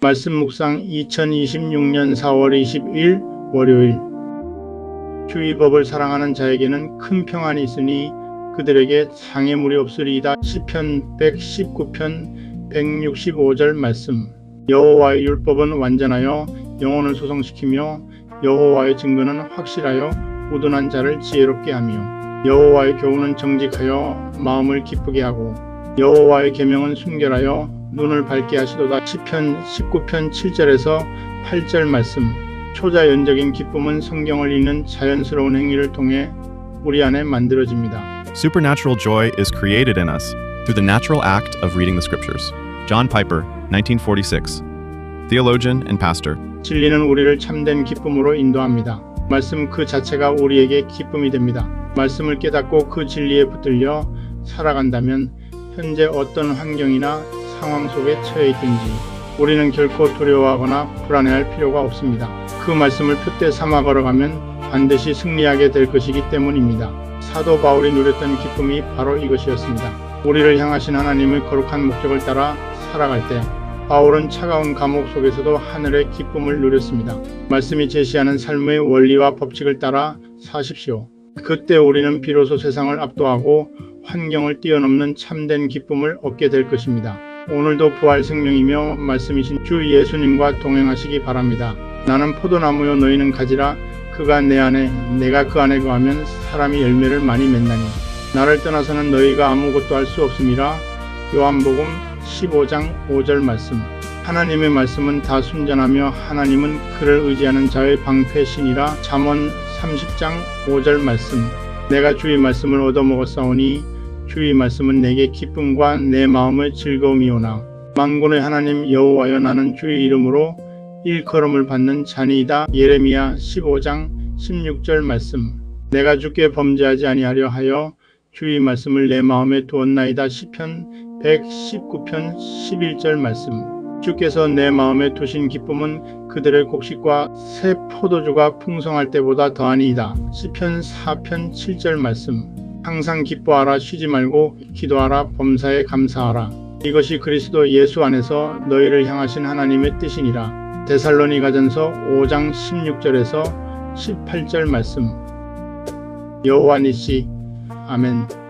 말씀 묵상 2026년 4월 20일 월요일. 주의 법을 사랑하는 자에게는 큰 평안이 있으니 그들에게 장애물이 없으리이다. 시편 119편 165절 말씀. 여호와의 율법은 완전하여 영혼을 소성시키며 여호와의 증거는 확실하여 우둔한 자를 지혜롭게 하며 여호와의 교훈은 정직하여 마음을 기쁘게 하고 여호와의 계명은 순결하여 눈을 밝게 하시도다. 시편 19편 7절에서 8절 말씀. 초자연적인 기쁨은 성경을 읽는 자연스러운 행위를 통해 우리 안에 만들어집니다. Supernatural joy is created in us through the natural act of reading the scriptures. John Piper, 1946. Theologian and pastor. 진리는 우리를 참된 기쁨으로 인도합니다. 말씀 그 자체가 우리에게 기쁨이 됩니다. 말씀을 깨닫고 그 진리에 붙들려 살아간다면 현재 어떤 환경이나 상황 속에 처해 있든지 우리는 결코 두려워하거나 불안해할 필요가 없습니다. 그 말씀을 표대 삼아 걸어가면 반드시 승리하게 될 것이기 때문입니다. 사도 바울이 누렸던 기쁨이 바로 이것이었습니다. 우리를 향하신 하나님의 거룩한 목적을 따라 살아갈 때 바울은 차가운 감옥 속에서도 하늘의 기쁨을 누렸습니다. 말씀이 제시하는 삶의 원리와 법칙을 따라 사십시오. 그때 우리는 비로소 세상을 압도하고 환경을 뛰어넘는 참된 기쁨을 얻게 될 것입니다. 오늘도 부활 생명이며 말씀이신 주 예수님과 동행하시기 바랍니다. 나는 포도나무요 너희는 가지라. 그가 내 안에 내가 그 안에 거하면 사람이 열매를 많이 맺나니 나를 떠나서는 너희가 아무것도 할 수 없음이라. 요한복음 15장 5절 말씀. 하나님의 말씀은 다 순전하며 하나님은 그를 의지하는 자의 방패신이라. 잠언 30장 5절 말씀. 내가 주의 말씀을 얻어먹었사오니 주의 말씀은 내게 기쁨과 내 마음의 즐거움이오나. 만군의 하나님 여호와여 나는 주의 이름으로 일컬음을 받는 자니이다. 예레미야 15장 16절 말씀. 내가 주께 범죄하지 아니하려 하여 주의 말씀을 내 마음에 두었나이다. 시편 119편 11절 말씀. 주께서 내 마음에 두신 기쁨은 그들의 곡식과 새 포도주가 풍성할 때보다 더하니이다. 시편 4편 7절 말씀. 항상 기뻐하라. 쉬지 말고 기도하라. 범사에 감사하라. 이것이 그리스도 예수 안에서 너희를 향하신 하나님의 뜻이니라. 데살로니가전서 5장 16절에서 18절 말씀. 여호와 니시. 아멘.